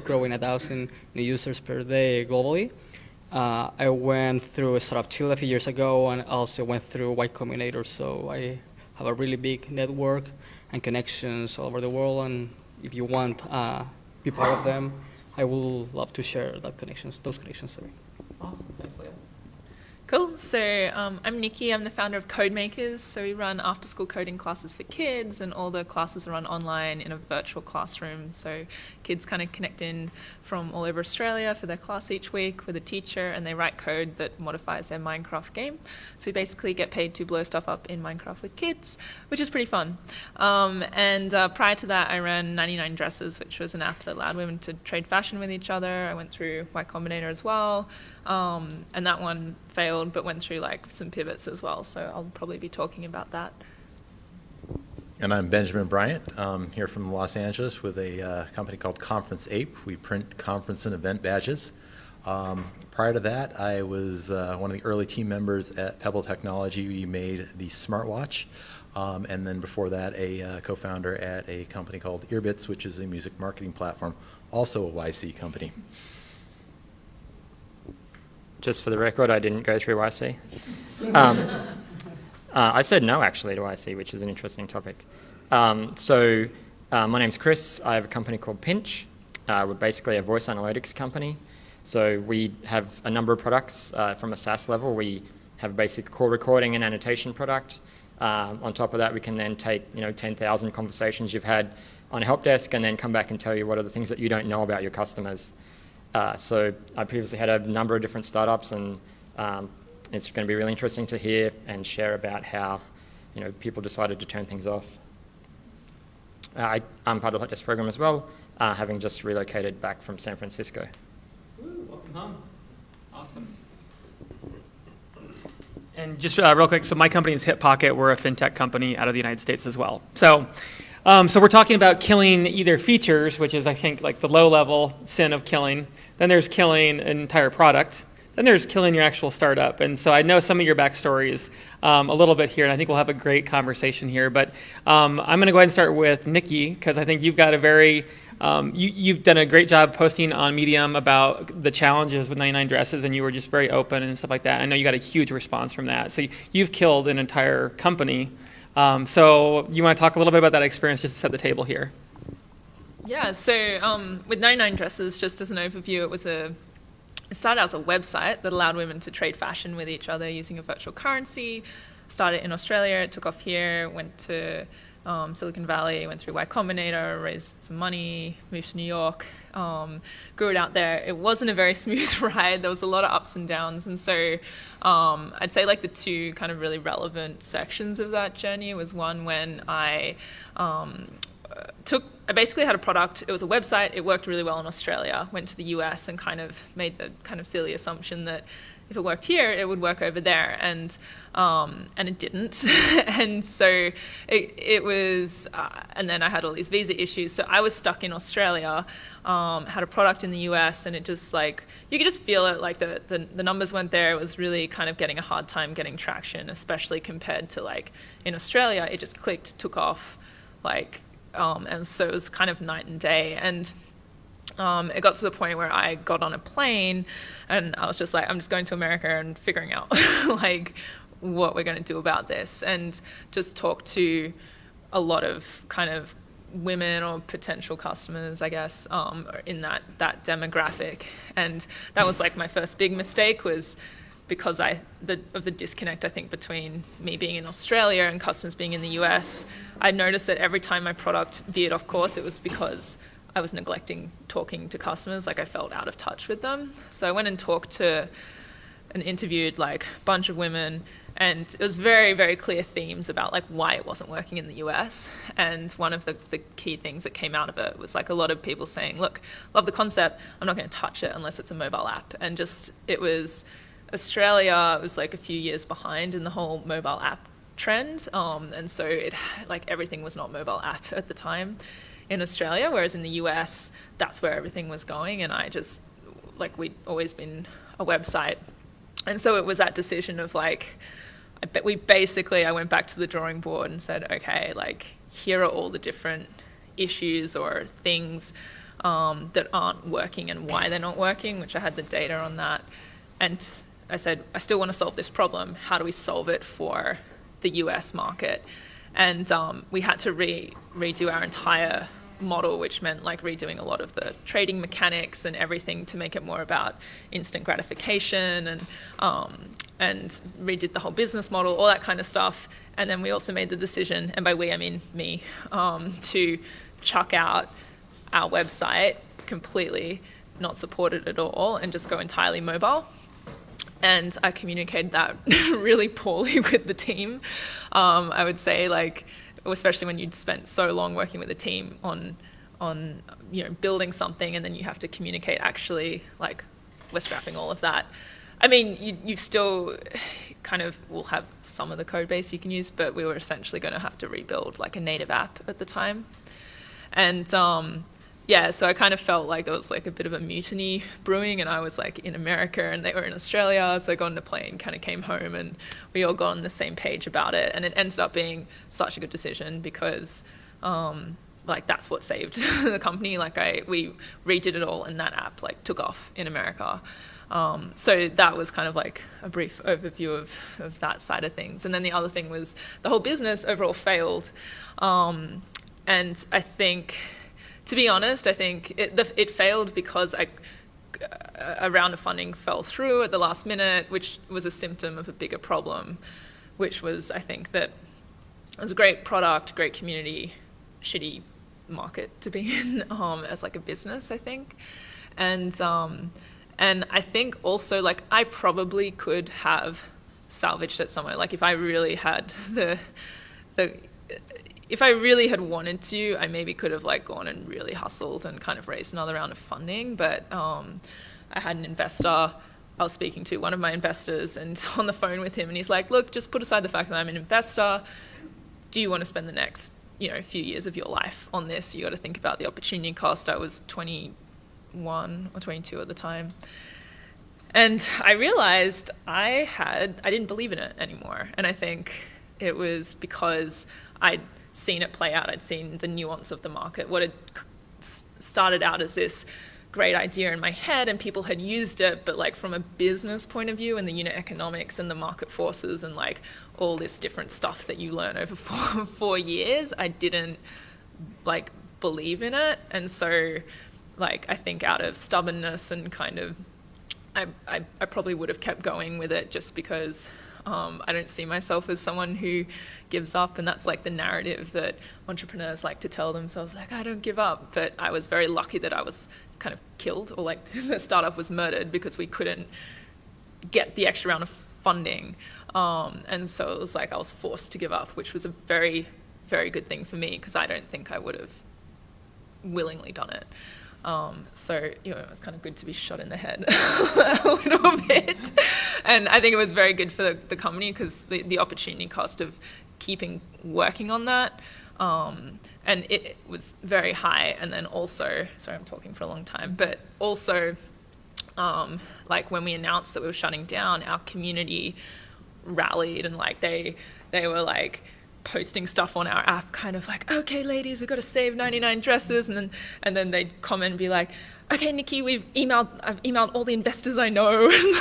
growing 1,000 new users per day globally. I went through a startup Chile a few years ago, and also went through Y Combinator, so I have a really big network and connections all over the world, and if you want be part of them, I will love to share those connections. Sorry. Awesome, thanks, Leo. Cool. So I'm Nikki. I'm the founder of Codemakers. So we run after-school coding classes for kids, and all the classes are run online in a virtual classroom. So kids kind of connect in from all over Australia for their class each week with a teacher, and they write code that modifies their Minecraft game. So we basically get paid to blow stuff up in Minecraft with kids, which is pretty fun. And prior to that, I ran 99 Dresses, which was an app that allowed women to trade fashion with each other. I went through Y Combinator as well. And that one failed, but went through like some pivots as well. So I'll probably be talking about that. And I'm Benjamin Bryant, here from Los Angeles with a company called Conference Ape. We print conference and event badges. Prior to that, I was one of the early team members at Pebble Technology. We made the smartwatch. And then before that, a co-founder at a company called Earbits, which is a music marketing platform, also a YC company. Just for the record, I didn't go through YC. I said no, actually, to YC, which is an interesting topic. My name's Chris. I have a company called Pinch. We're basically a voice analytics company. So we have a number of products from a SaaS level. We have a basic call recording and annotation product. On top of that, we can then take 10,000 conversations you've had on a help desk and then come back and tell you what are the things that you don't know about your customers. So I previously had a number of different startups, and it's going to be really interesting to hear and share about how people decided to turn things off. I'm part of the Hot Desk program as well, having just relocated back from San Francisco. Woo, welcome home. Awesome. And just real quick, so my company is Hip Pocket. We're a fintech company out of the United States as well. So we're talking about killing either features, which is, I think, like the low-level sin of killing. Then there's killing an entire product. Then there's killing your actual startup. And so I know some of your backstories a little bit here, and I think we'll have a great conversation here. But I'm going to go ahead and start with Nikki, because I think you've got a very you've done a great job posting on Medium about the challenges with 99 Dresses, and you were just very open and stuff like that. I know you got a huge response from that. So you've killed an entire company. So you want to talk a little bit about that experience just to set the table here? Yeah, so with 99 Dresses, just as an overview, it started out as a website that allowed women to trade fashion with each other using a virtual currency. Started in Australia, it took off here, went to Silicon Valley, went through Y Combinator, raised some money, moved to New York, grew it out there. It wasn't a very smooth ride. There was a lot of ups and downs. And so I'd say like the two kind of really relevant sections of that journey was one when I basically had a product. It was a website. It worked really well in Australia. Went to the US and kind of made the kind of silly assumption that if it worked here, it would work over there, and it didn't. And so it was, and then I had all these visa issues. So I was stuck in Australia, had a product in the US, and it just like, you could just feel it, like the numbers weren't there. It was really kind of getting a hard time getting traction, especially compared to like in Australia, it just clicked, took off, like, and so it was kind of night and day. And it got to the point where I got on a plane and I was just like, I'm just going to America and figuring out like what we're going to do about this, and just talk to a lot of kind of women or potential customers, I guess, in that demographic. And that was like my first big mistake, was because of the disconnect, I think, between me being in Australia and customers being in the US. I noticed that every time my product veered off course, it was because I was neglecting talking to customers. Like I felt out of touch with them. So I went and talked to and interviewed like a bunch of women, and it was very, very clear themes about like why it wasn't working in the US. And one of the key things that came out of it was like a lot of people saying, look, love the concept, I'm not going to touch it unless it's a mobile app. And just, it was Australia was like a few years behind in the whole mobile app trend. And so it, like, everything was not mobile app at the time in Australia, whereas in the US, that's where everything was going. And I just, like, we'd always been a website. And so it was that decision of like, I went back to the drawing board and said, okay, like, here are all the different issues or things that aren't working and why they're not working, which I had the data on that. And I said, I still want to solve this problem. How do we solve it for the US market? And we had to redo our entire model, which meant like redoing a lot of the trading mechanics and everything to make it more about instant gratification, and redid the whole business model, all that kind of stuff. And then we also made the decision, and by we I mean me, to chuck out our website completely, not support it at all, and just go entirely mobile. And I communicated that really poorly with the team. I would say, like, especially when you'd spent so long working with a team on building something, and then you have to communicate, actually, like, we're scrapping all of that. I mean, you still kind of will have some of the code base you can use, but we were essentially going to have to rebuild like a native app at the time. And so I kind of felt like there was like a bit of a mutiny brewing, and I was like in America and they were in Australia, so I got on the plane, kind of came home, and we all got on the same page about it. And it ended up being such a good decision because like that's what saved the company. Like we redid it all, and that app like took off in America. So that was kind of like a brief overview of that side of things. And then the other thing was the whole business overall failed. And I think, to be honest, I think it failed because a round of funding fell through at the last minute, which was a symptom of a bigger problem, which was, I think, that it was a great product, great community, shitty market to be in as like a business, I think. And I think also, like, I probably could have salvaged it somewhere. Like, if I really had if I really had wanted to, I maybe could have like gone and really hustled and kind of raised another round of funding. But I had an investor I was speaking to, one of my investors, and on the phone with him, and he's like, look, just put aside the fact that I'm an investor. Do you want to spend the next, few years of your life on this? You got to think about the opportunity cost. I was 21 or 22 at the time. And I realized I didn't believe in it anymore. And I think it was because I'd seen it play out. I'd seen the nuance of the market. What had started out as this great idea in my head, and people had used it, but like from a business point of view and the unit economics and the market forces and like all this different stuff that you learn over 4 years, I didn't like believe in it. And so like I think out of stubbornness and kind of I probably would have kept going with it, just because I don't see myself as someone who gives up, and that's like the narrative that entrepreneurs like to tell themselves, like, I don't give up. But I was very lucky that I was kind of killed, or like the startup was murdered because we couldn't get the extra round of funding. And so it was like I was forced to give up, which was a very, very good thing for me, because I don't think I would have willingly done it. So, it was kind of good to be shot in the head a little bit. And I think it was very good for the company, because the opportunity cost of keeping working on that, and it was very high. And then also, sorry, I'm talking for a long time, but also, like when we announced that we were shutting down, our community rallied, and like they were like posting stuff on our app, kind of like, okay, ladies, we've got to save 99 dresses, and then they'd comment and be like, okay, Nikki, I've emailed all the investors I know, and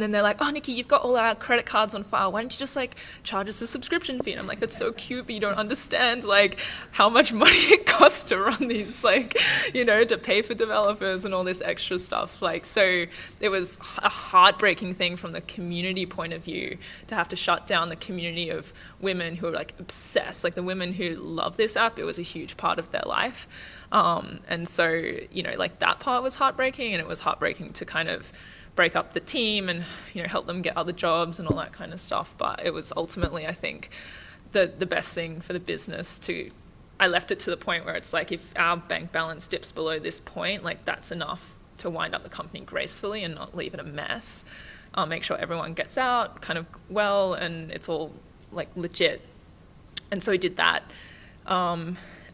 then they're like, oh, Nikki, you've got all our credit cards on file. Why don't you just like charge us a subscription fee? And I'm like, that's so cute, but you don't understand like how much money it costs to run these, like, to pay for developers and all this extra stuff. Like, so it was a heartbreaking thing from the community point of view to have to shut down the community of women who are like obsessed, like the women who love this app. It was a huge part of their life. And so, like that part was heartbreaking, and it was heartbreaking to kind of break up the team and, help them get other jobs and all that kind of stuff. But it was ultimately, I think, the best thing for the business I left it to the point where it's like, if our bank balance dips below this point, like that's enough to wind up the company gracefully and not leave it a mess. Make sure everyone gets out kind of well, and it's all like legit. And so we did that.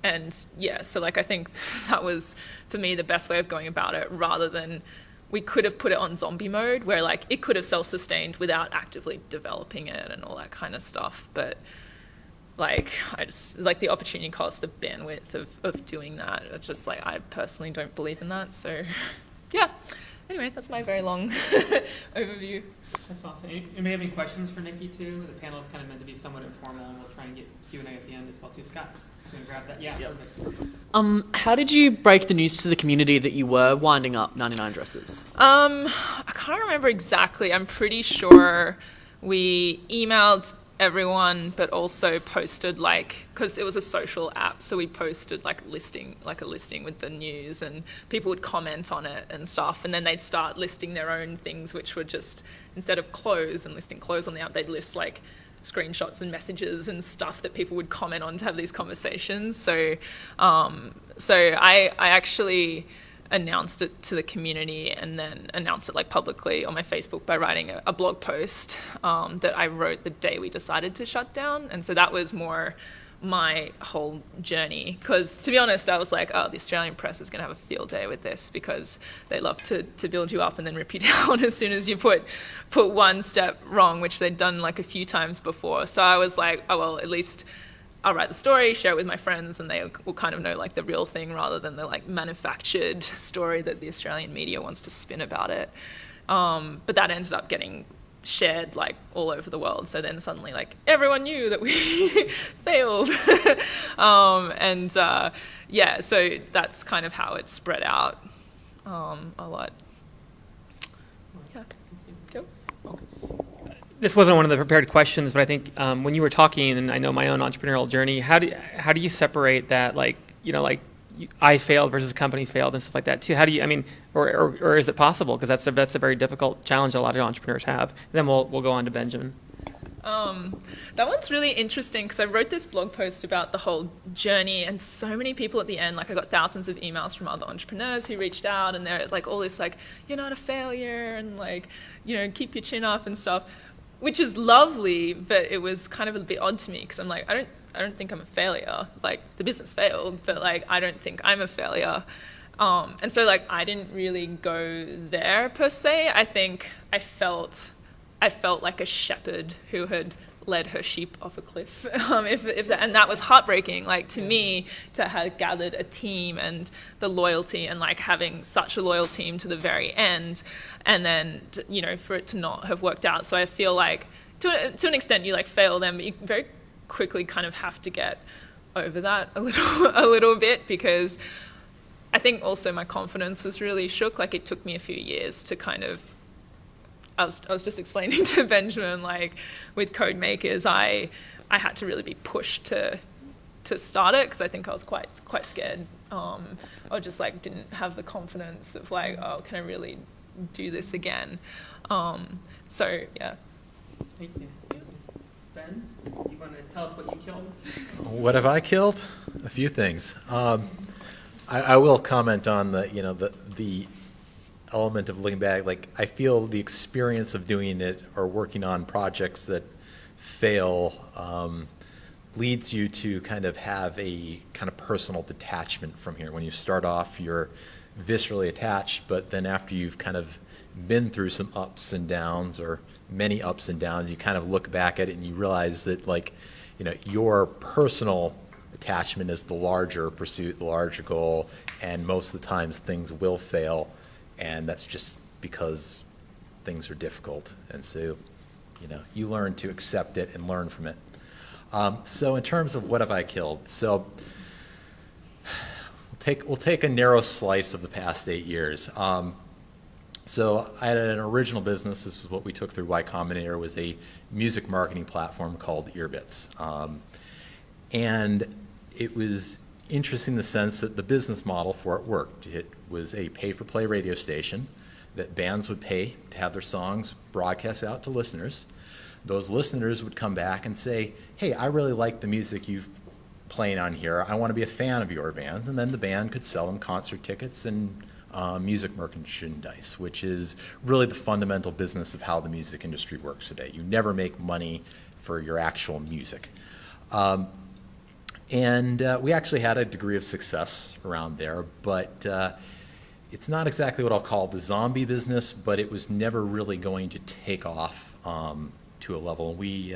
And yeah, so like I think that was for me the best way of going about it, rather than we could have put it on zombie mode where like it could have self-sustained without actively developing it and all that kind of stuff. But like, I just, like, the opportunity cost, the bandwidth of doing that, it's just like, I personally don't believe in that. So yeah, anyway, that's my very long overview. That's awesome. Anybody have any questions for Nikki too? The panel is kind of meant to be somewhat informal, and we'll try and get Q&A at the end as well too. Scott, you gonna grab that? Yeah, Yep. Perfect. How did you break the news to the community that you were winding up 99 Dresses? I can't remember exactly. I'm pretty sure we emailed everyone, but also posted, like, because it was a social app, so we posted like a listing with the news, and people would comment on it and stuff, and then they'd start listing their own things, which were just, instead of clothes and listing clothes on the app, they'd list like screenshots and messages and stuff that people would comment on to have these conversations. So I actually announced it to the community, and then announced it like publicly on my Facebook by writing a blog post that I wrote the day we decided to shut down. And so that was more my whole journey, because to be honest, I was like, oh, the Australian press is going to have a field day with this, because they love to build you up and then rip you down as soon as you put one step wrong, which they'd done like a few times before. So I was like, oh well, at least I'll write the story, share it with my friends, and they will kind of know like the real thing rather than the like manufactured story that the Australian media wants to spin about it. But that ended up getting shared like all over the world. So then suddenly like everyone knew that we failed. Yeah, so that's kind of how it spread out a lot. Yeah. Cool. This wasn't one of the prepared questions, but I think when you were talking, and I know my own entrepreneurial journey, how do you separate that, like, you know, like I failed versus company failed and stuff like that too? How do you, I mean, or is it possible? Because that's a very difficult challenge a lot of entrepreneurs have. And then we'll go on to Benjamin. That one's really interesting, because I wrote this blog post about the whole journey, and so many people at the end, like I got thousands of emails from other entrepreneurs who reached out, and they're like all this like, you're not a failure, and like, you know, keep your chin up and stuff, which is lovely, but it was kind of a bit odd to me, because I'm like, I don't think I'm a failure. Like, the business failed, but like, I don't think I'm a failure. And so like, I didn't really go there per se. I think I felt like a shepherd who had led her sheep off a cliff. And that was heartbreaking, like, to me, to have gathered a team and the loyalty, and like having such a loyal team to the very end, and then, you know, for it to not have worked out. So I feel like to an extent you like fail them, but you very quickly kind of have to get over that a little bit, because I think also my confidence was really shook. Like, it took me a few years to kind of, I was just explaining to Benjamin, like with Code Makers, I had to really be pushed to start it, because I think I was quite scared, or just like didn't have the confidence of like, oh, can I really do this again? So yeah. Thank you. Ben, you want to tell us what you killed? What have I killed? A few things. I will comment on the element of looking back. Like, I feel the experience of doing it or working on projects that fail leads you to kind of have a kind of personal detachment from here. When you start off, you're viscerally attached, but then after you've kind of been through some ups and downs, or many ups and downs, you kind of look back at it and you realize that, like, you know, your personal attachment is the larger pursuit, the larger goal, and most of the times things will fail, and that's just because things are difficult. And so, you know, you learn to accept it and learn from it. So in terms of what have I killed, so we'll take a narrow slice of the past 8 years. So I had an original business. This is what we took through Y Combinator, was a music marketing platform called Earbits. And it was interesting in the sense that the business model for it worked. It was a pay-for-play radio station that bands would pay to have their songs broadcast out to listeners. Those listeners would come back and say, hey, I really like the music you've playing on here. I want to be a fan of your bands. And then the band could sell them concert tickets and music merchandise, which is really the fundamental business of how the music industry works today. You never make money for your actual music. And we actually had a degree of success around there, but it's not exactly what I'll call the zombie business, but it was never really going to take off to a level. We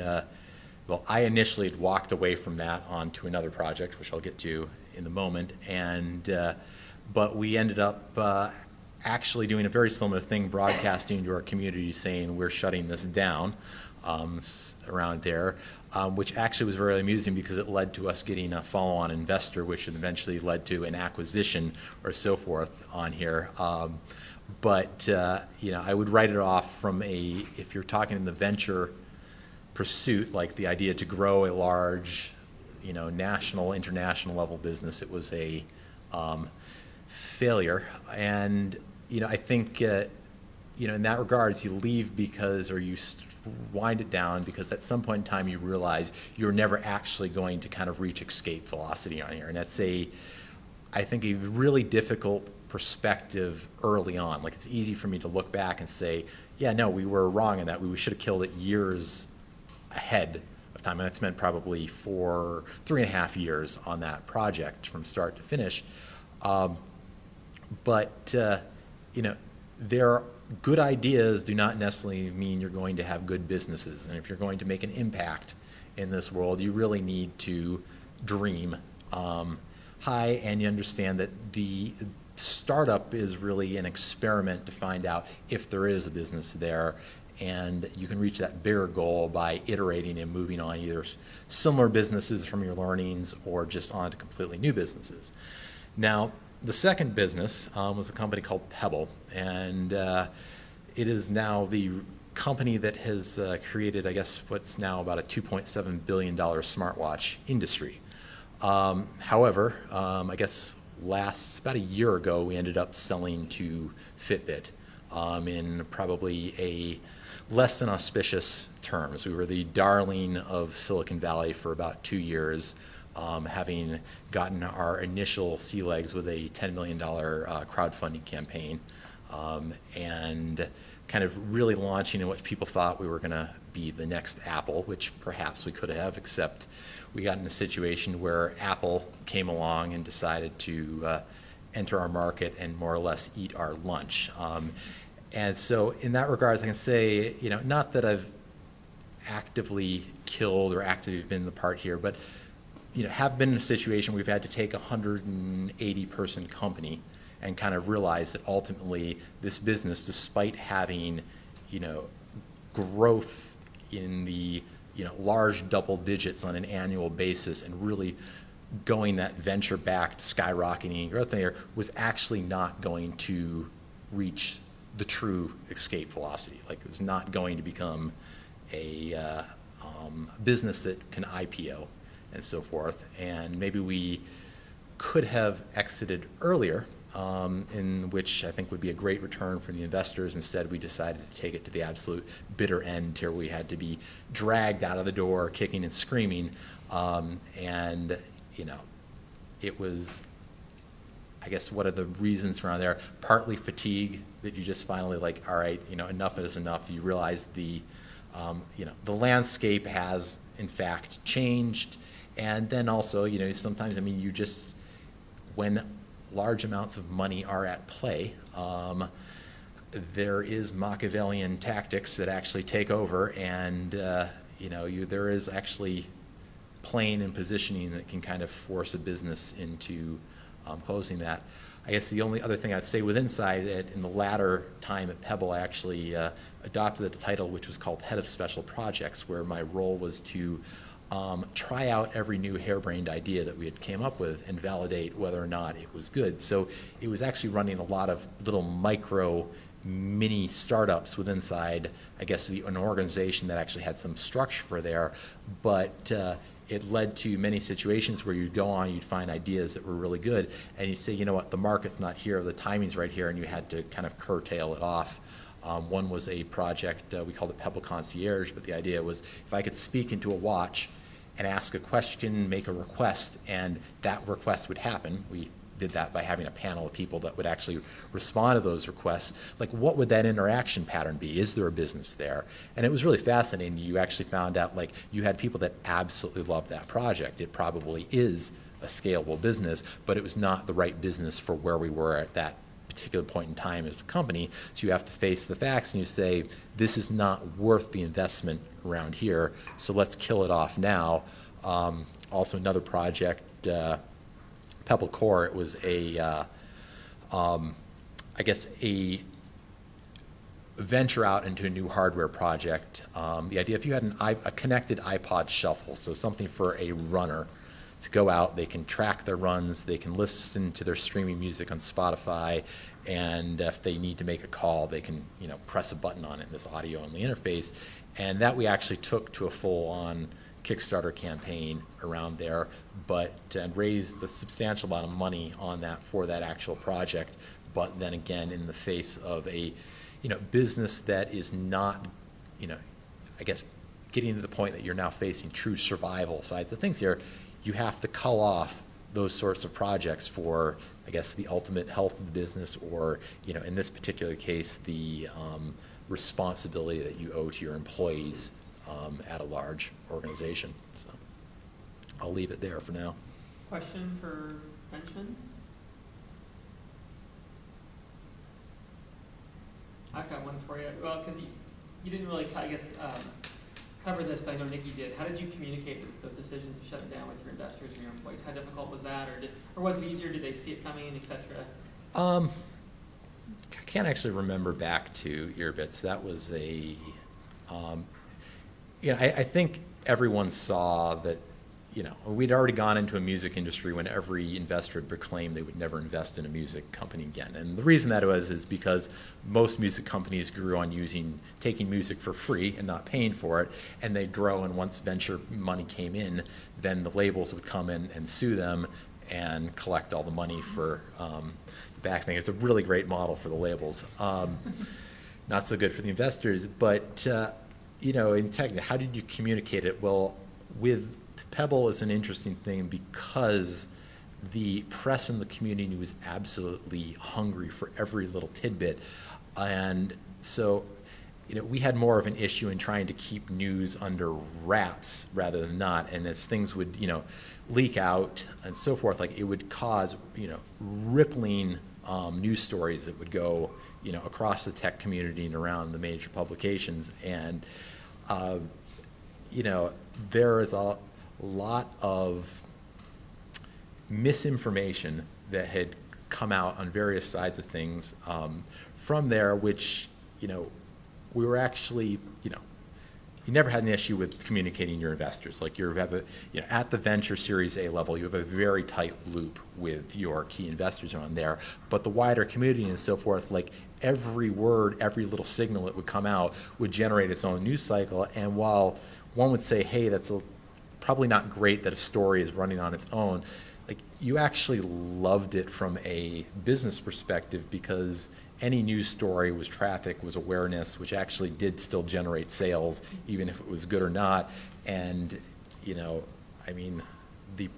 well, I initially had walked away from that onto another project, which I'll get to in a moment, but we ended up actually doing a very similar thing, broadcasting to our community saying we're shutting this down around there, which actually was very amusing because it led to us getting a follow-on investor, which eventually led to an acquisition or so forth on here. But I would write it off from if you're talking in the venture pursuit, like the idea to grow a large, national, international level business, it was a failure. And, I think, in that regards, you leave or you wind it down because at some point in time you realize you're never actually going to kind of reach escape velocity on here. And that's I think, a really difficult perspective early on. Like, it's easy for me to look back and say, yeah, no, we were wrong in that. We should have killed it years ahead of time. And that's meant probably 3.5 years on that project from start to finish. Good ideas do not necessarily mean you're going to have good businesses. And if you're going to make an impact in this world, you really need to dream high, and you understand that the startup is really an experiment to find out if there is a business there, and you can reach that bigger goal by iterating and moving on either similar businesses from your learnings or just on to completely new businesses. Now, the second business was a company called Pebble, and it is now the company that has created, I guess, what's now about a $2.7 billion smartwatch industry. However, I guess about a year ago, we ended up selling to Fitbit in probably a less than auspicious terms. We were the darling of Silicon Valley for about 2 years, having gotten our initial sea legs with a $10 million crowdfunding campaign, and kind of really launching in what people thought we were going to be the next Apple, which perhaps we could have, except we got in a situation where Apple came along and decided to enter our market and more or less eat our lunch. And so in that regards, I can say, not that I've actively killed or actively been the part here, but have been in a situation where we've had to take a 180-person company and kind of realize that ultimately this business, despite having, growth in the, large double digits on an annual basis and really going that venture-backed skyrocketing growth there, was actually not going to reach the true escape velocity. Like, it was not going to become a business that can IPO and so forth. And maybe we could have exited earlier, in which I think would be a great return for the investors. Instead, we decided to take it to the absolute bitter end here. We had to be dragged out of the door, kicking and screaming. And, it was, I guess, what are the reasons around there? Partly fatigue, that you just finally all right, enough is enough. You realize the landscape has, in fact, changed. And then also, sometimes, you just, when large amounts of money are at play, there is Machiavellian tactics that actually take over, and there is actually playing and positioning that can kind of force a business into closing that. I guess the only other thing I'd say with Inside, in the latter time at Pebble, I actually adopted the title, which was called Head of Special Projects, where my role was to try out every new harebrained idea that we had came up with and validate whether or not it was good. So it was actually running a lot of little micro mini startups with Inside, I guess, an organization that actually had some structure there, but it led to many situations where you'd go on, you'd find ideas that were really good, and you'd say, you know what, the market's not here, the timing's right here, and you had to kind of curtail it off. One was a project, we called it Pebble Concierge, but the idea was if I could speak into a watch and ask a question, make a request, and that request would happen. We did that by having a panel of people that would actually respond to those requests. Like, what would that interaction pattern be? Is there a business there? And it was really fascinating. You actually found out, you had people that absolutely loved that project. It probably is a scalable business, but it was not the right business for where we were at that particular point in time as a company. So you have to face the facts and you say, this is not worth the investment around here, so let's kill it off now. Also another project, Pebble Core, it was a venture out into a new hardware project. The idea, if you had a connected iPod shuffle, so something for a runner to go out, they can track their runs, they can listen to their streaming music on Spotify, and if they need to make a call, they can press a button on it in this audio-only interface. And that we actually took to a full-on Kickstarter campaign around there, and raised a substantial amount of money on that for that actual project. But then again, in the face of a business that is not, getting to the point that you're now facing true survival sides of things here, you have to cull off those sorts of projects for, the ultimate health of the business, or, in this particular case, the responsibility that you owe to your employees at a large organization. So I'll leave it there for now. Question for Benjamin? I've got one for you. Well, because you didn't really, cover this, but I know Nikki did. How did you communicate those decisions to shut it down with your investors and your employees? How difficult was that, or was it easier? Did they see it coming, et cetera? I can't actually remember back to Earbits. That was I think everyone saw that, we'd already gone into a music industry when every investor had proclaimed they would never invest in a music company again. And the reason that is because most music companies grew on taking music for free and not paying for it, and they'd grow, and once venture money came in, then the labels would come in and sue them and collect all the money for the back thing. It's a really great model for the labels. Not so good for the investors, but in tech, how did you communicate it? Well, with Pebble is an interesting thing because the press and the community was absolutely hungry for every little tidbit. And so, we had more of an issue in trying to keep news under wraps rather than not. And as things would, leak out and so forth, it would cause, rippling news stories that would go, across the tech community and around the major publications. And, there is a lot of misinformation that had come out on various sides of things from there, which, we were actually, you never had an issue with communicating your investors. At the venture Series A level, you have a very tight loop with your key investors on there. But the wider community and so forth, every word, every little signal that would come out would generate its own news cycle. And while one would say, hey, that's probably not great that a story is running on its own, you actually loved it from a business perspective, because any news story was traffic, was awareness, which actually did still generate sales, even if it was good or not. And, the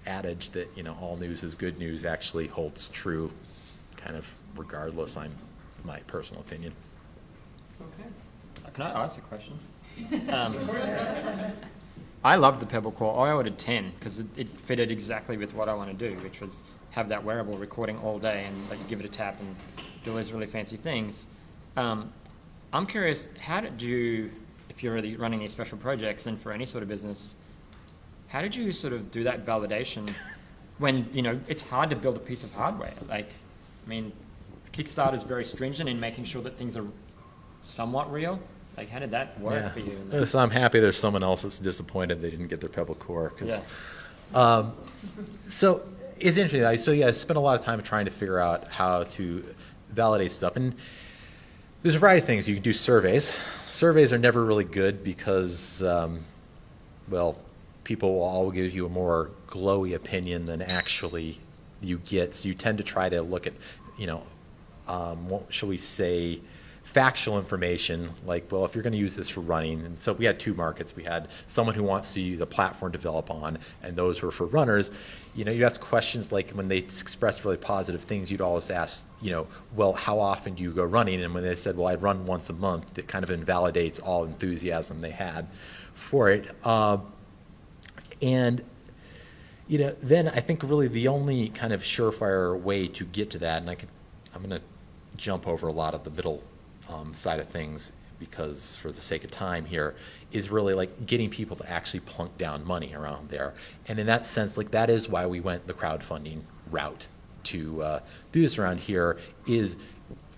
adage that, all news is good news actually holds true kind of regardless, my personal opinion. Okay. Can I ask a question? I love the Pebble Core. I ordered 10 because it fitted exactly with what I want to do, which was have that wearable recording all day and give it a tap and do all these really fancy things. I'm curious, how did you, if you're really running these special projects and for any sort of business, how did you sort of do that validation when, it's hard to build a piece of hardware? Kickstarter is very stringent in making sure that things are somewhat real. How did that work for you? So I'm happy there's someone else that's disappointed they didn't get their Pebble Core. So it's interesting. I spent a lot of time trying to figure out how to validate stuff. And there's a variety of things. You can do surveys. Surveys are never really good because, people will all give you a more glowy opinion than actually you get. So you tend to try to look at, what shall we say, factual information, if you're going to use this for running. And so we had two markets. We had someone who wants to use a platform to develop on, and those were for runners. You ask questions when they express really positive things, you'd always ask, how often do you go running? And when they said, I run once a month, it kind of invalidates all enthusiasm they had for it. Then I think really the only kind of surefire way to get to that, and I'm I'm going to jump over a lot of the middle side of things because for the sake of time here, is really like getting people to actually plunk down money around there. And in that sense, like that is why we went the crowdfunding route to do this around here, is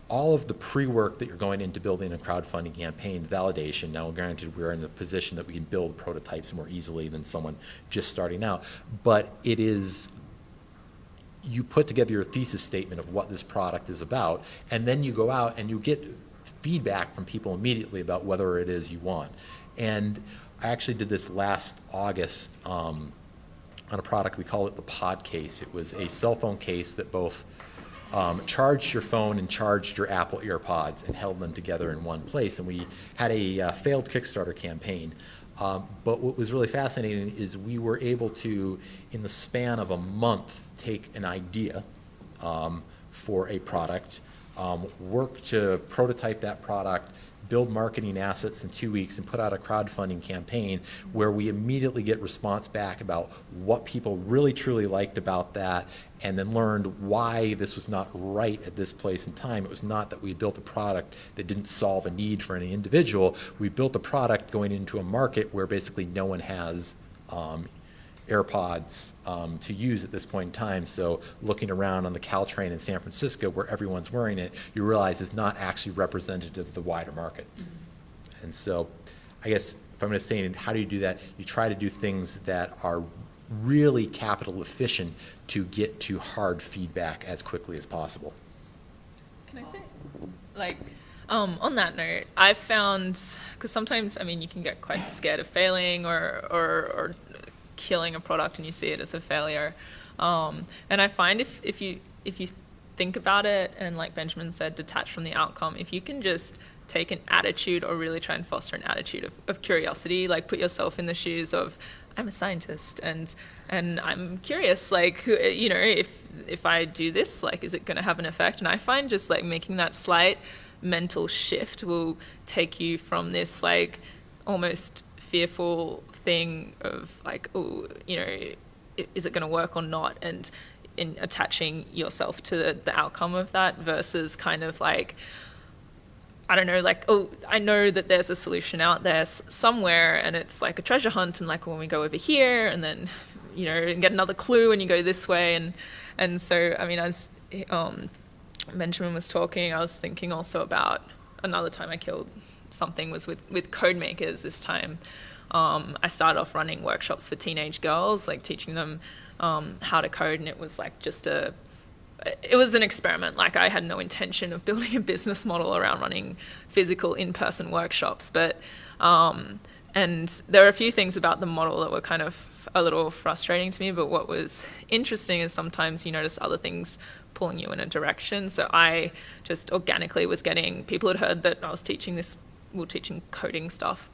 all of the pre-work that you're going into building a crowdfunding campaign, validation. Now, granted, we're in the position that we can build prototypes more easily than someone just starting out, but it is, you put together your thesis statement of what this product is about, and then you go out and you get feedback from people immediately about whether it is you want. And I actually did this last August on a product, we call it the Pod Case. It was a cell phone case that both charged your phone and charged your Apple AirPods and held them together in one place. And we had a failed Kickstarter campaign. But what was really fascinating is we were able to, in the span of a month, take an idea for a product, work to prototype that product, build marketing assets in 2 weeks, and put out a crowdfunding campaign where we immediately get response back about what people really truly liked about that, and then learned why this was not right at this place in time. It was not that we built a product that didn't solve a need for any individual. We built a product going into a market where basically no one has AirPods to use at this point in time. So looking around on the Caltrain in San Francisco where everyone's wearing it, you realize it's not actually representative of the wider market. And so I guess if I'm going to say, how do you do that? You try to do things that are really capital efficient to get to hard feedback as quickly as possible. Can I say, like, on that note, I've found, because sometimes, I mean, you can get quite scared of failing or killing a product and you see it as a failure. And I find if you think about it and, like Benjamin said, detach from the outcome, if you can just take an attitude or really try and foster an attitude of curiosity, like put yourself in the shoes of, I'm a scientist and I'm curious, like, you know, if I do this, like, is it going to have an effect? And I find just like making that slight mental shift will take you from this like almost fearful thing of like, oh, you know, is it going to work or not? And in attaching yourself to the outcome of that versus kind of like, I don't know, like, oh, I know that there's a solution out there somewhere and it's like a treasure hunt, and like when we go over here and then, you know, and get another clue and you go this way. And so, I mean, as Benjamin was talking, I was thinking also about another time I killed something was with code makers this time. I started off running workshops for teenage girls, like teaching them how to code, and it was like it was an experiment. Like I had no intention of building a business model around running physical in-person workshops, but and there are a few things about the model that were kind of a little frustrating to me, but what was interesting is sometimes you notice other things pulling you in a direction. So I just organically was getting, people had heard that I was teaching coding stuff,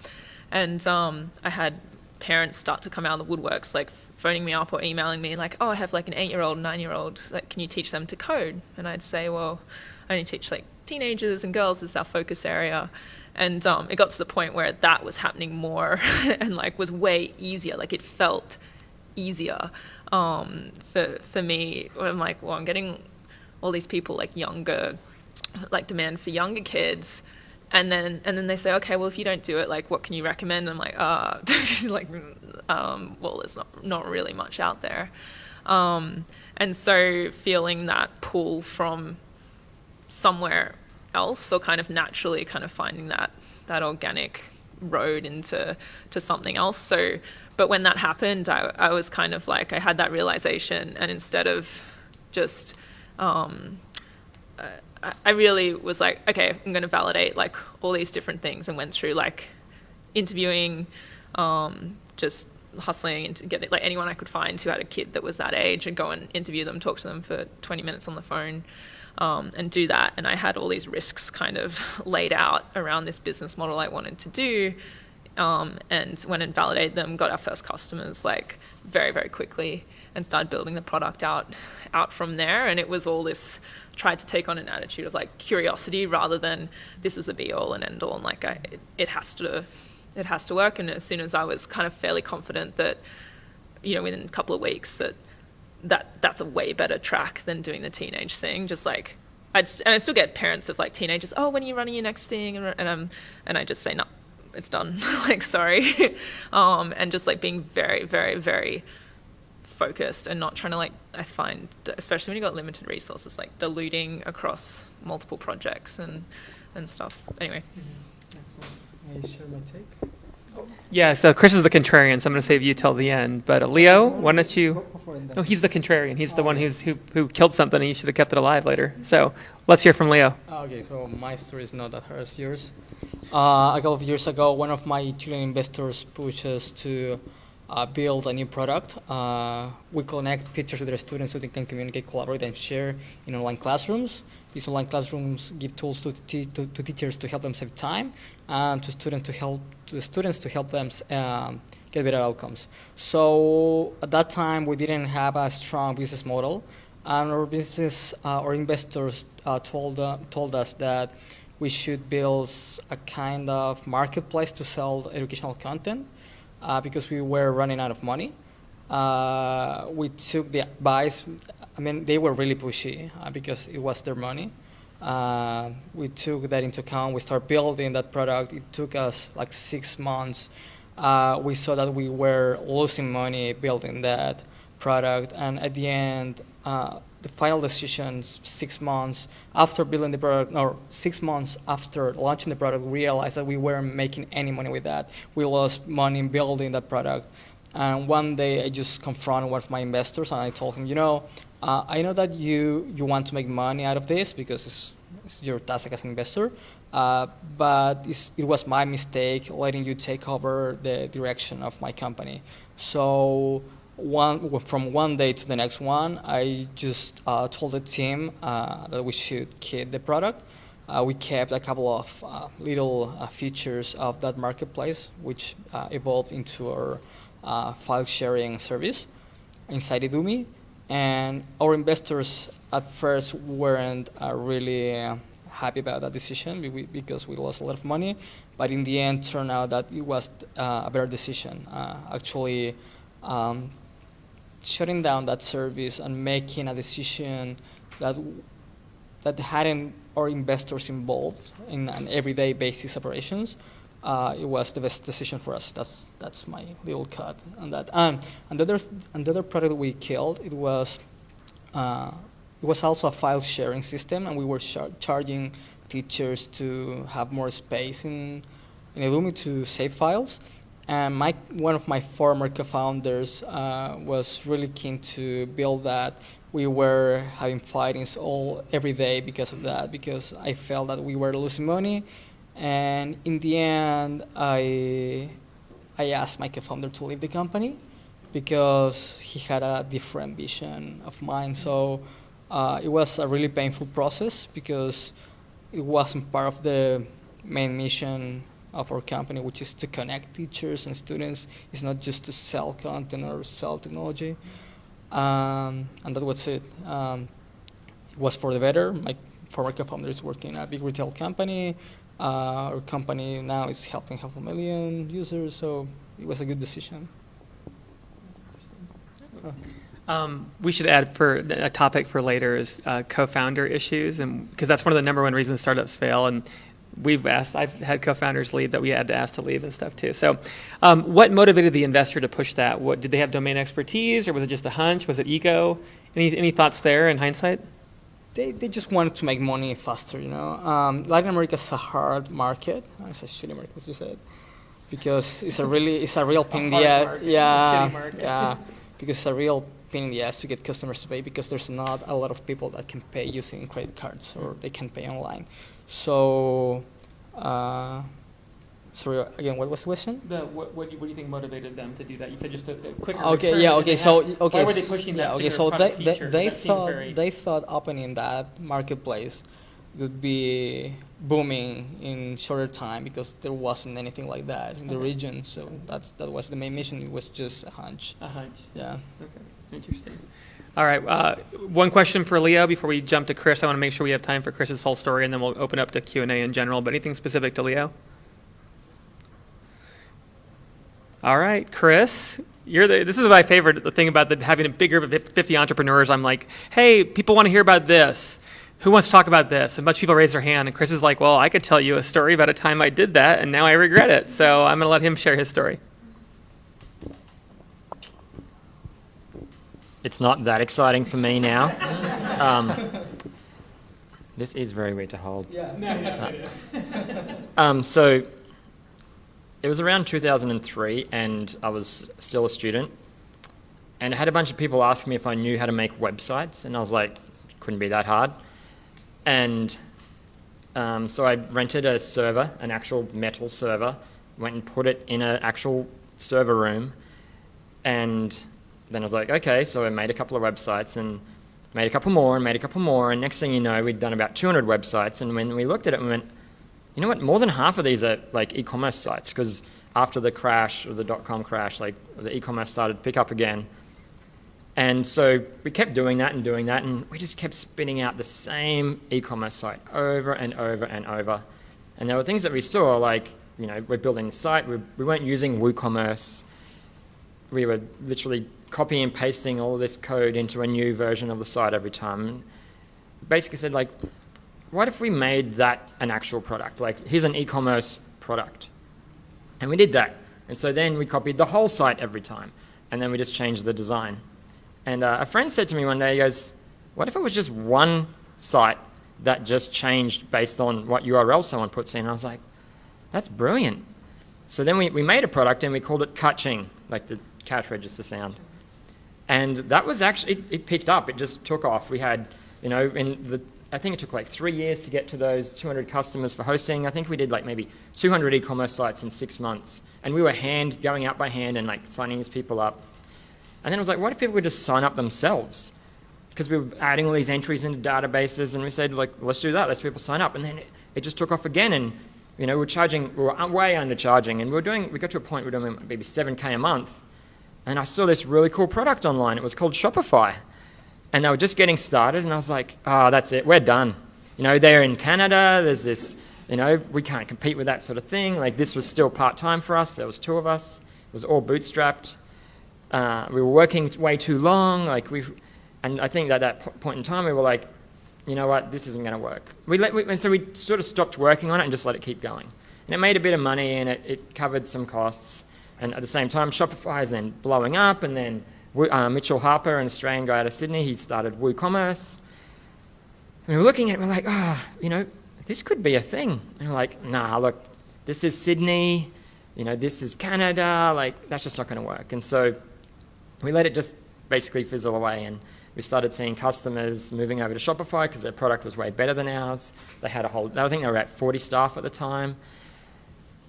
and I had parents start to come out of the woodworks, like phoning me up or emailing me like, oh, I have like an 8-year-old, 9-year-old, like, can you teach them to code? And I'd say, well, I only teach like teenagers and girls is our focus area. And it got to the point where that was happening more and like was way easier. Like it felt easier for me. I'm like, well, I'm getting all these people like younger, like demand for younger kids. And then they say, okay, well, if you don't do it, like, what can you recommend? I'm like, like, well, there's not really much out there. And so feeling that pull from somewhere else, or kind of naturally kind of finding that organic road into something else. So, but when that happened, I was kind of like, I had that realization, and instead of just, I really was like, okay, I'm going to validate like all these different things, and went through like interviewing, just hustling and to get it, like anyone I could find who had a kid that was that age, and go and interview them, talk to them for 20 minutes on the phone, and do that. And I had all these risks kind of laid out around this business model I wanted to do, and went and validated them, got our first customers like very, very quickly, and started building the product out from there. And it was all this, tried to take on an attitude of like curiosity rather than this is the be all and end all, and like it has to work. And as soon as I was kind of fairly confident that, you know, within a couple of weeks that's a way better track than doing the teenage thing, just like and I still get parents of like teenagers, oh, when are you running your next thing? And I just say, no, it's done. Like, sorry. And just like being very, very, very focused and not trying to like, I find, especially when you've got limited resources, like diluting across multiple projects and stuff. Anyway. Can I share my take? Yeah, so Chris is the contrarian, so I'm going to save you till the end. But Leo, why don't you? Before that. No, he's the contrarian. He's the one who killed something, and you should have kept it alive later. So let's hear from Leo. Okay, so my story is not that hard as yours. A couple of years ago, one of my Chilean investors pushed us to build a new product. We connect teachers with their students so they can communicate, collaborate, and share in online classrooms. These online classrooms give tools to teachers to help them save time, and to students to help them get better outcomes. So at that time, we didn't have a strong business model, and our investors told us that we should build a kind of marketplace to sell educational content because we were running out of money. We took the advice. I mean, they were really pushy because it was their money. We took that into account. We started building that product. It took us like 6 months. We saw that we were losing money building that product. And at the end, the final decision, 6 months after building the product, or 6 months after launching the product, we realized that we weren't making any money with that. We lost money building that product. And one day I just confronted one of my investors and I told him, I know that you want to make money out of this because it's your task as an investor, but it was my mistake letting you take over the direction of my company. So from one day to the next one, I just told the team that we should keep the product. We kept a couple of little features of that marketplace, which evolved into our file sharing service inside Udemy. And our investors at first weren't really happy about that decision because we lost a lot of money. But in the end, turned out that it was a better decision. Actually, shutting down that service and making a decision that hadn't our investors involved in an everyday basis operations. It was the best decision for us. That's my little cut on that. And the other product we killed, it was also a file sharing system, and we were charging teachers to have more space in Udemy to save files. And one of my former co-founders was really keen to build that. We were having fightings every day because of that, because I felt that we were losing money. And in the end, I asked my co-founder to leave the company because he had a different vision of mine. So it was a really painful process because it wasn't part of the main mission of our company, which is to connect teachers and students. It's not just to sell content or sell technology. And that was it. It was for the better. My former co-founder is working at a big retail company. Our company now is helping 500,000 users, so it was a good decision. We should add for a topic for later is co-founder issues, and because that's one of the number one reasons startups fail. And I've had co-founders leave that we had to ask to leave and stuff too. So, what motivated the investor to push that? What did they have domain expertise, or was it just a hunch? Was it ego? Any thoughts there in hindsight? They just wanted to make money faster, Latin America is a hard market. It's a shitty market, as you said, because it's a real pain in the ass. Yeah, because it's a real pain in the ass to get customers to pay because there's not a lot of people that can pay using credit cards or they can pay online. So, sorry, again, what was the question? What do you think motivated them to do that? You said just a quicker Okay, return. yeah, okay, Why were they pushing that? Okay, so they they thought opening that marketplace would be booming in shorter time because there wasn't anything like that in the region. So that was the main mission. It was just a hunch. A hunch. Yeah. Okay. Interesting. All right. One question for Leo before we jump to Chris. I want to make sure we have time for Chris's whole story, and then we'll open up to Q&A in general. But anything specific to Leo? All right, Chris. This is my favorite thing about having a bigger 50 entrepreneurs. I'm like, hey, people want to hear about this. who wants to talk about this? And a bunch of people raise their hand, and Chris is like, well, I could tell you a story about a time I did that, and now I regret it. So I'm going to let him share his story. It's not that exciting for me now. This is very weird to hold. So it was around 2003, and I was still a student. And I had a bunch of people ask me if I knew how to make websites, and I was like, couldn't be that hard. And so I rented a server, an actual metal server, went and put it in an actual server room, and then I was like, okay, so I made a couple of websites and made a couple more and made a couple more, and next thing you know, we'd done about 200 websites, and when we looked at it, we went, you know what, more than half of these are like e-commerce sites, because after the crash, or the .com crash, like the e-commerce started to pick up again. And so we kept doing that, and we just kept spinning out the same e-commerce site over and over and over. And there were things that we saw, like, you know, we're building the site, we weren't using WooCommerce, we were literally copying and pasting all of this code into a new version of the site every time. And basically said, like, what if we made that an actual product? Like, here's an e-commerce product. And we did that. And so then we copied the whole site every time. And then we just changed the design. And a friend said to me one day, he goes, what if it was just one site that just changed based on what URL someone puts in? And I was like, that's brilliant. So then we made a product and we called it Kaching, like the cash register sound. And that was actually, it picked up, it just took off. We had, you know, I think it took like 3 years to get to those 200 customers for hosting. I think we did like maybe 200 e-commerce sites in 6 months. And we were going out by hand and like signing these people up. And then I was like, what if people would just sign up themselves? Because we were adding all these entries into databases, and we said, like, let's do that, let's people sign up. And then it just took off again, and you know, we were way undercharging, and we got to a point where we were doing maybe 7K a month. And I saw this really cool product online. It was called Shopify. And they were just getting started, and I was like, oh, that's it, we're done. You know, they're in Canada, there's this, you know, we can't compete with that sort of thing. Like, this was still part-time for us, there was 2 of us, it was all bootstrapped. We were working way too long, and I think at that point in time, we were like, you know what, this isn't going to work. And so we sort of stopped working on it and just let it keep going. And it made a bit of money, and it covered some costs. And at the same time, Shopify is then blowing up, and then Mitchell Harper, an Australian guy out of Sydney, he started WooCommerce. And we were looking at it, we're like, you know, this could be a thing. And we're like, nah, look, this is Sydney, you know, this is Canada, like, that's just not going to work. And so we let it just basically fizzle away, and we started seeing customers moving over to Shopify because their product was way better than ours. They had I think they were at 40 staff at the time.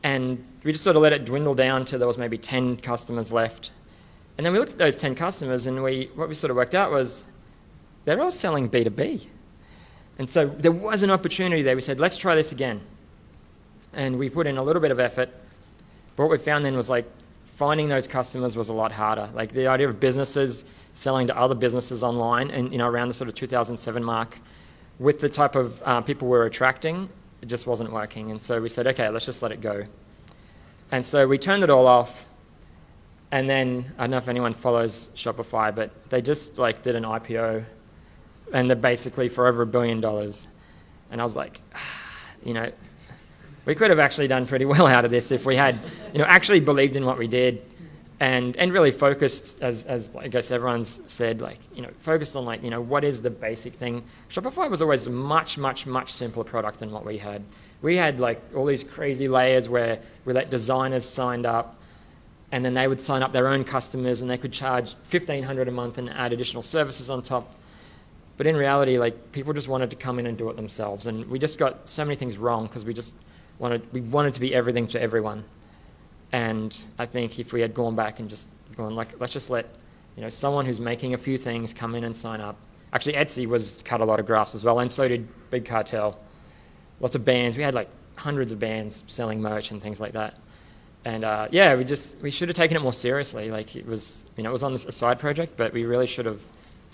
And we just sort of let it dwindle down till there was maybe 10 customers left. And then we looked at those 10 customers, and what we sort of worked out was they're all selling B2B. And so there was an opportunity there. We said, let's try this again. And we put in a little bit of effort. But what we found then was, like, finding those customers was a lot harder. Like, the idea of businesses selling to other businesses online, and, you know, around the sort of 2007 mark, with the type of people we're attracting, it just wasn't working. And so we said, okay, let's just let it go. And so we turned it all off. And then, I don't know if anyone follows Shopify, but they just like did an IPO, and they're basically for over $1 billion. And I was like, you know, we could have actually done pretty well out of this if we had, you know, actually believed in what we did, and really focused, as I guess everyone's said, like, you know, focused on, like, you know, what is the basic thing. Shopify was always a much, much, much simpler product than what we had. We had like all these crazy layers where we let designers signed up, and then they would sign up their own customers, and they could charge $1,500 a month and add additional services on top. But in reality, like, people just wanted to come in and do it themselves, and we just got so many things wrong because we wanted to be everything to everyone. And I think if we had gone back and just gone, like, let's just let, you know, someone who's making a few things come in and sign up. Actually, Etsy cut a lot of graphs as well, and so did Big Cartel. Lots of bands. We had like hundreds of bands selling merch and things like that. And yeah, we should have taken it more seriously. Like, it was, you know, it was on a side project, but we really should have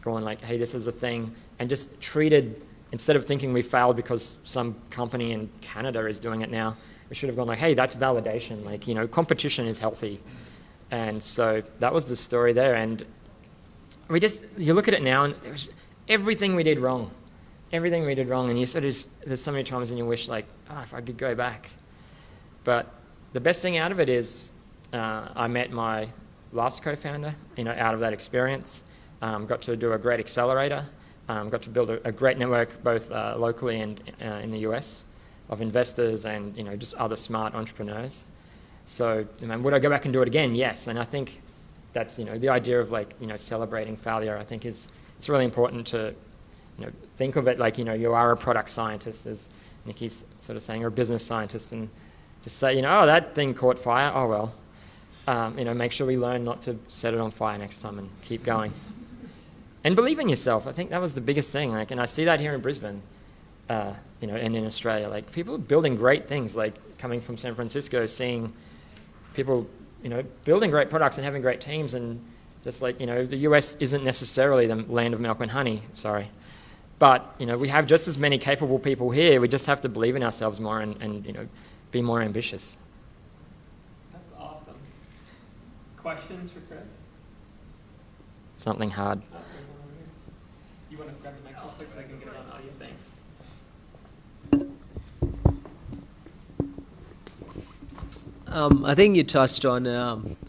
gone like, hey, this is a thing, and just treated, instead of thinking we failed because some company in Canada is doing it now, we should have gone like, hey, that's validation. Like, you know, competition is healthy. And so that was the story there. And you look at it now, and there was everything we did wrong. everything we did wrong, and you sort of, there's so many times and you wish like, oh, if I could go back. But the best thing out of it is I met my last co-founder, out of that experience. Got to do a great accelerator, got to build a great network both locally and in the US of investors and just other smart entrepreneurs. So would I go back and do it again? Yes, and I think that's the idea of celebrating failure. I think it's really important to think of it like you are a product scientist, as Nikki's sort of saying, or a business scientist, and just say oh, that thing caught fire. Oh well, make sure we learn not to set it on fire next time and keep going. And believe in yourself. I think that was the biggest thing. And I see that here in Brisbane, and in Australia. People are building great things. Coming from San Francisco, seeing people, building great products and having great teams, and just the US isn't necessarily the land of milk and honey. Sorry, but we have just as many capable people here. We just have to believe in ourselves more and be more ambitious. That's awesome. Questions for Chris? Something hard. You want to grab the mic real quick so I can get it on audio? Thanks. I think you touched on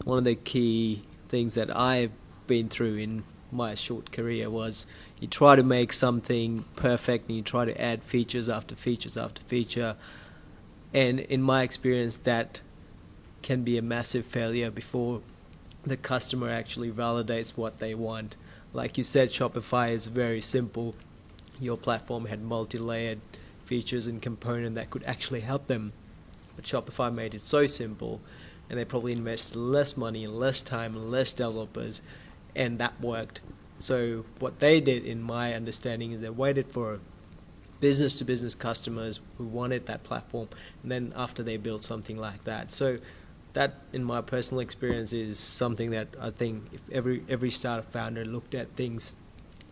one of the key things that I've been through in my short career was you try to make something perfect and you try to add features after features after feature. And in my experience, that can be a massive failure before the customer actually validates what they want. Like you said, Shopify is very simple. Your platform had multi-layered features and components that could actually help them. But Shopify made it so simple, and they probably invested less money and less time and less developers, and that worked. So what they did, in my understanding, is they waited for business-to-business customers who wanted that platform, and then after they built something like that. So that, in my personal experience, is something that I think if every startup founder looked at things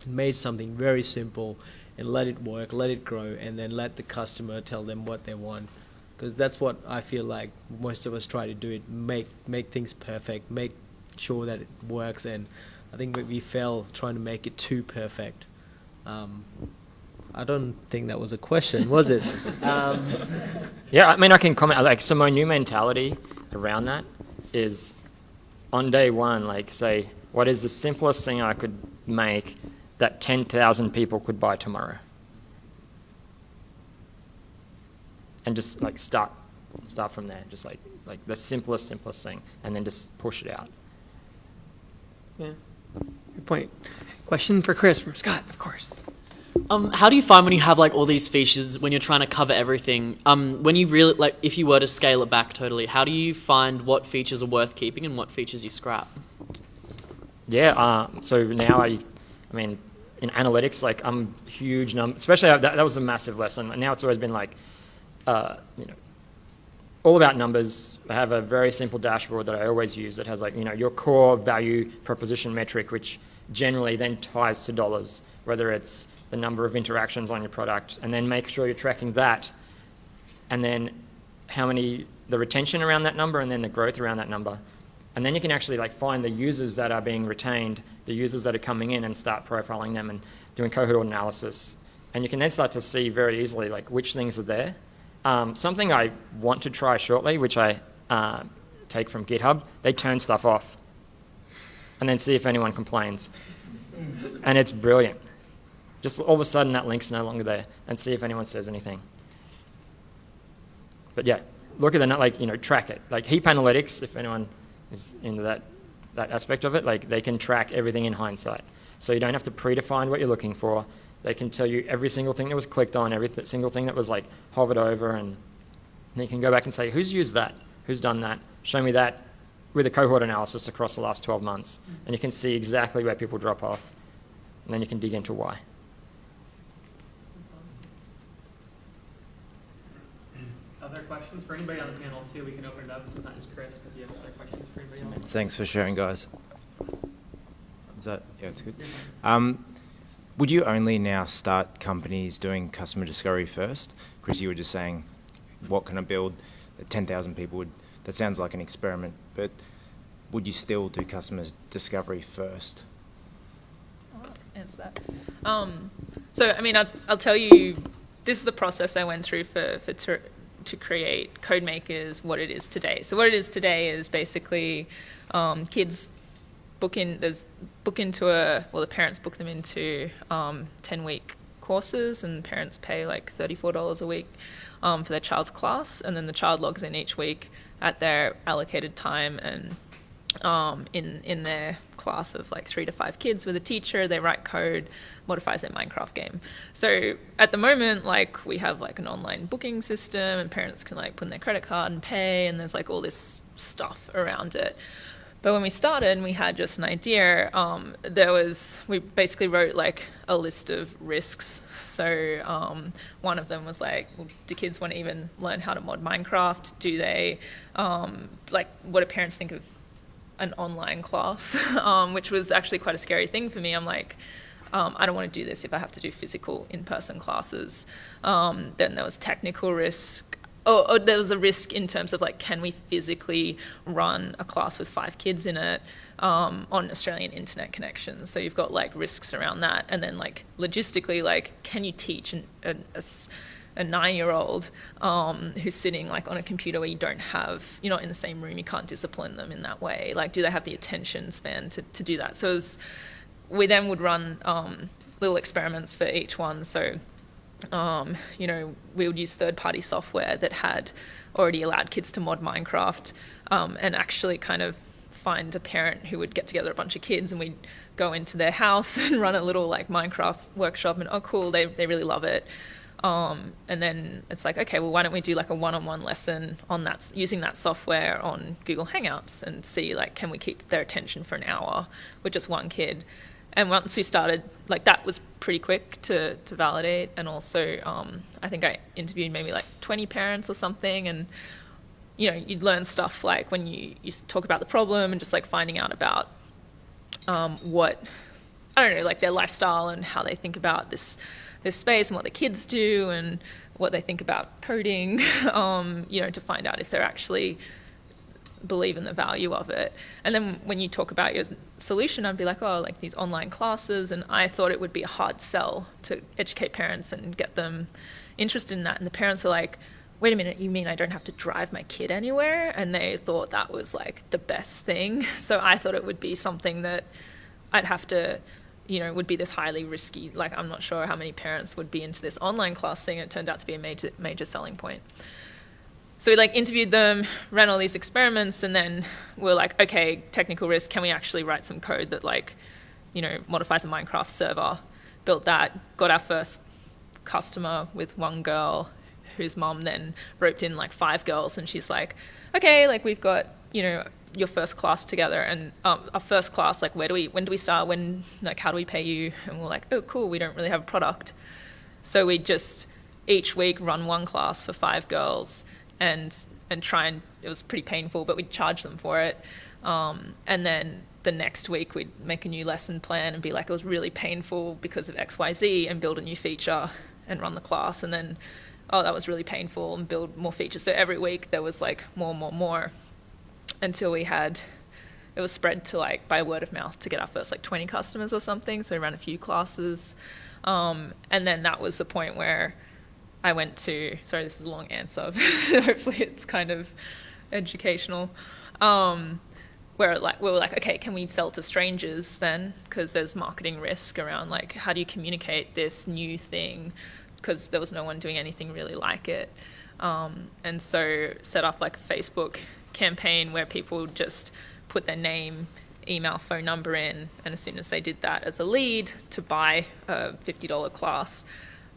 and made something very simple and let it work, let it grow, and then let the customer tell them what they want. Because that's what I feel like most of us try to do, it make things perfect, make sure that it works, and I think we fail trying to make it too perfect. I don't think that was a question, was it? Yeah, I can comment. So my new mentality around that is, on day one, say, what is the simplest thing I could make that 10,000 people could buy tomorrow? And just start from there, just like the simplest thing, and then just push it out. Yeah, good point. Question for Chris from Scott, of course. How do you find when you have all these features, when you're trying to cover everything, when you really, if you were to scale it back totally, how do you find what features are worth keeping and what features you scrap? Yeah, so now in analytics, I'm huge especially that was a massive lesson. Now it's always been all about numbers. I have a very simple dashboard that I always use that has your core value proposition metric, which generally then ties to dollars, whether it's the number of interactions on your product, and then make sure you're tracking that, and then the retention around that number, and then the growth around that number. And then you can actually find the users that are being retained, the users that are coming in, and start profiling them and doing cohort analysis. And you can then start to see very easily which things are there. Something I want to try shortly, which I take from GitHub, they turn stuff off and then see if anyone complains. And it's brilliant. Just all of a sudden that link's no longer there, and see if anyone says anything. But yeah, look at the, track it. Heap analytics, if anyone is into that aspect of it, they can track everything in hindsight. So you don't have to predefine what you're looking for. They can tell you every single thing that was clicked on, every single thing that was hovered over, and then you can go back and say, who's used that? Who's done that? Show me that with a cohort analysis across the last 12 months. And you can see exactly where people drop off. And then you can dig into why. Other questions for anybody on the panel too? We can open it up. It's not just Chris, but do you have other questions for anybody else? Thanks for sharing, guys. Is that, yeah, it's good. Would you only now start companies doing customer discovery first? Chris, you were just saying, what can I build that 10,000 people would, that sounds like an experiment, but would you still do customer discovery first? I'll answer that. So, I mean, I'll tell you, this is the process I went through to create CodeMakers what it is today. So what it is today is basically kids the parents book them into 10-week courses, and parents pay like $34 a week for their child's class, and then the child logs in each week at their allocated time, and in their class of like 3 to 5 kids with a teacher, they write code, modifies their Minecraft game. So at the moment, like, we have like an online booking system, and parents can like put in their credit card and pay, and there's like all this stuff around it. But when we started and we had just an idea, we basically wrote like a list of risks. So one of them was like, well, do kids want to even learn how to mod Minecraft? Do they, what do parents think of an online class? Which was actually quite a scary thing for me. I'm like, I don't want to do this if I have to do physical in-person classes. Then there was technical risk. Or there was a risk in terms of like, can we physically run a class with 5 kids in it on Australian internet connections? So you've got like risks around that. And then like logistically, like, can you teach a 9-year-old who's sitting like on a computer where you're not in the same room, you can't discipline them in that way. Like, do they have the attention span to do that? So we then would run little experiments for each one. So we would use third-party software that had already allowed kids to mod Minecraft, and actually kind of find a parent who would get together a bunch of kids, and we'd go into their house and run a little like Minecraft workshop, and oh cool, they really love it. And then it's like, okay, well, why don't we do like a one-on-one lesson on that, using that software on Google Hangouts, and see like, can we keep their attention for an hour with just one kid? And once we started, like, that was pretty quick to validate. And also, I think I interviewed maybe like 20 parents or something. And, you'd learn stuff like when you talk about the problem and just like finding out about like their lifestyle and how they think about this space and what the kids do and what they think about coding, to find out if they're actually believe in the value of it. And then when you talk about your solution, I'd be like, oh, like these online classes, and I thought it would be a hard sell to educate parents and get them interested in that. And the parents are like, wait a minute, you mean I don't have to drive my kid anywhere? And they thought that was like the best thing. So I thought it would be something that I'd have to, would be this highly risky. Like, I'm not sure how many parents would be into this online class thing. It turned out to be a major selling point. So we like interviewed them, ran all these experiments, and then we're like, okay, technical risk, can we actually write some code that like, modifies a Minecraft server? Built that, got our first customer with one girl whose mom then roped in like 5 girls, and she's like, okay, like we've got, your first class together, and our first class, like when do we start? How do we pay you? And we're like, oh cool, we don't really have a product. So we just each week run one class for 5 girls, and try and, it was pretty painful, but we'd charge them for it. And then the next week we'd make a new lesson plan and be like, it was really painful because of XYZ, and build a new feature and run the class. And then, oh, that was really painful, and build more features. So every week there was like more, until it was spread to like by word of mouth to get our first like 20 customers or something. So we ran a few classes. And then that was the point where I went to, sorry, this is a long answer, but hopefully it's kind of educational, where like we were like, okay, can we sell to strangers then? Because there's marketing risk around like, how do you communicate this new thing? Because there was no one doing anything really like it. And so set up like a Facebook campaign where people just put their name, email, phone number in, and as soon as they did that as a lead to buy a $50 class,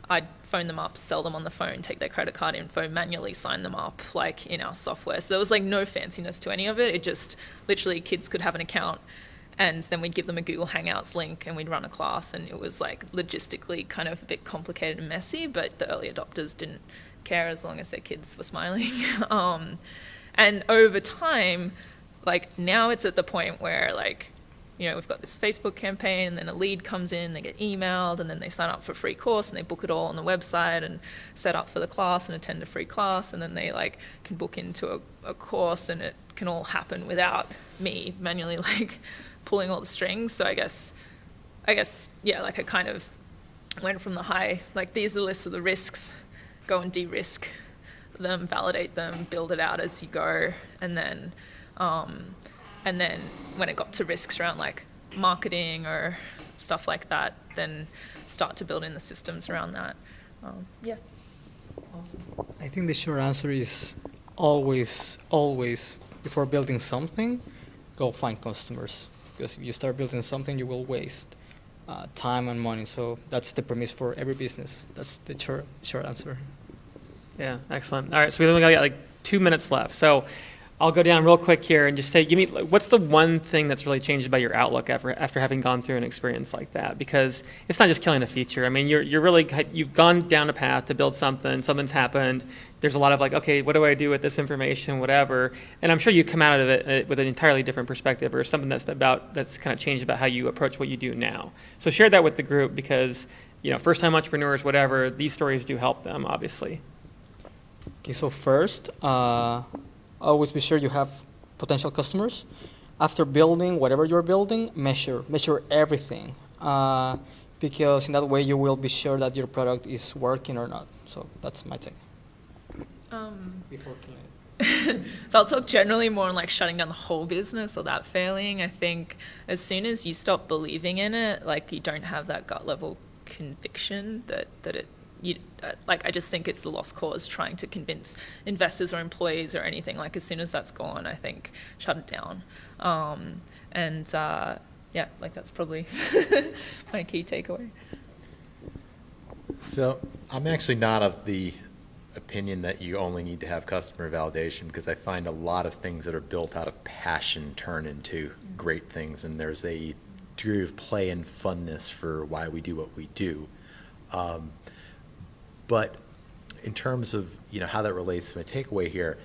I'd phone them up, sell them on the phone, take their credit card info, manually sign them up like in our software. So there was like no fanciness to any of it. It just literally kids could have an account, and then we'd give them a Google Hangouts link and we'd run a class, and it was like logistically kind of a bit complicated and messy, but the early adopters didn't care as long as their kids were smiling. And over time, like now it's at the point where like, we've got this Facebook campaign, and then a lead comes in, they get emailed, and then they sign up for a free course, and they book it all on the website and set up for the class and attend a free class, and then they like can book into a course, and it can all happen without me manually like pulling all the strings. So I guess, yeah, like a kind of went from the high, like these are the lists of the risks, go and de-risk them, validate them, build it out as you go, and then when it got to risks around like marketing or stuff like that, then start to build in the systems around that. Yeah. I think the short answer is always, before building something, go find customers. Because if you start building something, you will waste time and money. So that's the premise for every business. That's the short answer. Yeah, excellent. All right, so we only got like 2 minutes left. So I'll go down real quick here and just say, give me, what's the one thing that's really changed about your outlook after having gone through an experience like that? Because it's not just killing a feature. I mean, you've gone down a path to build something, something's happened. There's a lot of like, okay, what do I do with this information, whatever. And I'm sure you come out of it with an entirely different perspective, or something that's kind of changed about how you approach what you do now. So share that with the group, because, you know, first-time entrepreneurs, whatever, these stories do help them, obviously. Okay, so first, always be sure you have potential customers. After building whatever you're building, measure everything, because in that way you will be sure that your product is working or not. So that's my take. Before killing it. So I'll talk generally more on like shutting down the whole business or that failing. I think as soon as you stop believing in it, like you don't have that gut level conviction that it. I just think it's the lost cause trying to convince investors or employees or anything. Like as soon as that's gone, I think shut it down. Yeah, like that's probably my key takeaway. So I'm actually not of the opinion that you only need to have customer validation, because I find a lot of things that are built out of passion turn into great things, and there's a degree of play and funness for why we do what we do. But in terms of, you know, how that relates to my takeaway here,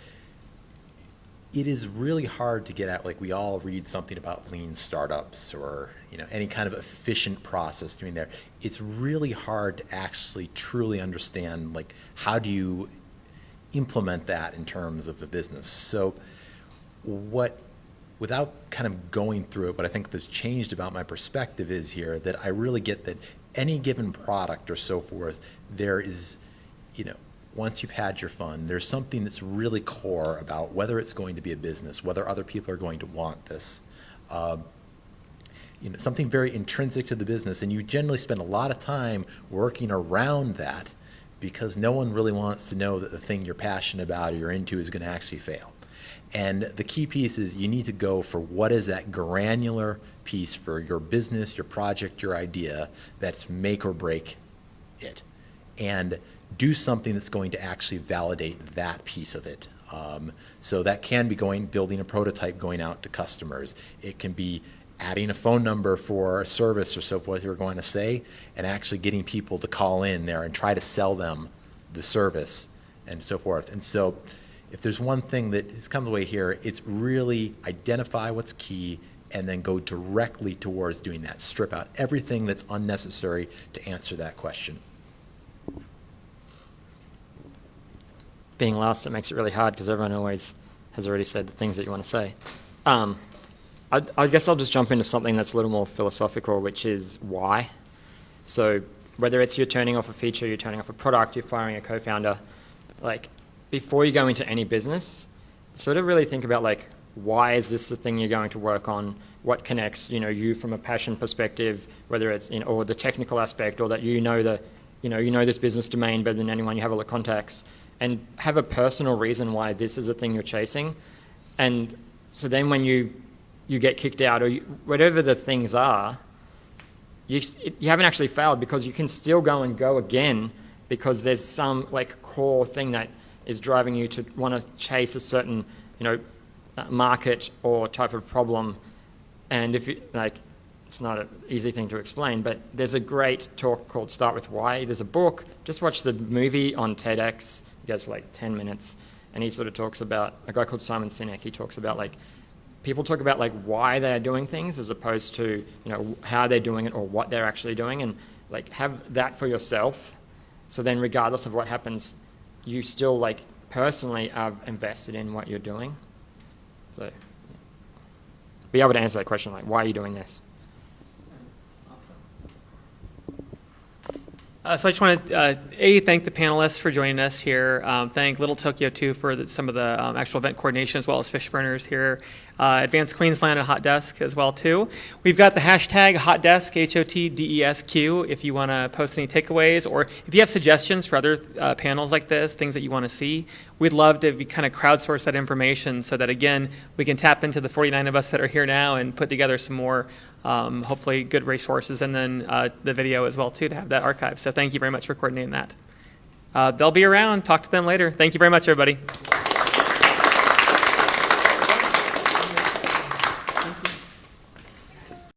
it is really hard to get at, like we all read something about lean startups or, you know, any kind of efficient process doing there. It's really hard to actually truly understand, like, how do you implement that in terms of a business? So without kind of going through it, what I think that's changed about my perspective is here that I really get that any given product or so forth, there is, you know, once you've had your fun, there's something that's really core about whether it's going to be a business, whether other people are going to want this. You know, something very intrinsic to the business, and you generally spend a lot of time working around that because no one really wants to know that the thing you're passionate about or you're into is going to actually fail. And the key piece is you need to go for what is that granular piece for your business, your project, your idea that's make or break it. And do something that's going to actually validate that piece of it. So that can be building a prototype, going out to customers. It can be adding a phone number for a service or so forth you're going to say, and actually getting people to call in there and try to sell them the service and so forth. And so if there's one thing that has come the way here, it's really identify what's key and then go directly towards doing that. Strip out everything that's unnecessary to answer that question. Being last, it makes it really hard because everyone always has already said the things that you want to say. I guess I'll just jump into something that's a little more philosophical, which is why. So whether it's you're turning off a feature, you're turning off a product, you're firing a co-founder, like before you go into any business, sort of really think about like, why is this the thing you're going to work on? What connects, you know, you from a passion perspective, whether it's in, or the technical aspect, or that you know this business domain better than anyone, you have all the contacts, and have a personal reason why this is a thing you're chasing. And so then when you get kicked out or whatever the things are, you haven't actually failed, because you can still go again because there's some like core thing that is driving you to want to chase a certain, you know, market or type of problem. And if you like, it's not an easy thing to explain, but there's a great talk called Start With Why. There's a book, just watch the movie on TEDx. It goes for like 10 minutes. And he sort of talks about, a guy called Simon Sinek, he talks about like, people talk about like why they're doing things as opposed to, you know, how they're doing it or what they're actually doing, and like have that for yourself. So then regardless of what happens, you still like personally are invested in what you're doing. So be able to answer that question, like, why are you doing this? So I just want to, thank the panelists for joining us here. Thank Little Tokyo, too, for some of the actual event coordination, as well as Fishburners here. Advanced Queensland and Hot Desk as well, too. We've got the hashtag HotDesk, HOTDESQ, if you want to post any takeaways, or if you have suggestions for other panels like this, things that you want to see. We'd love to be kind of crowdsource that information so that, again, we can tap into the 49 of us that are here now and put together some more hopefully good resources, and then the video as well, too, to have that archived. So thank you very much for coordinating that. They'll be around. Talk to them later. Thank you very much, everybody.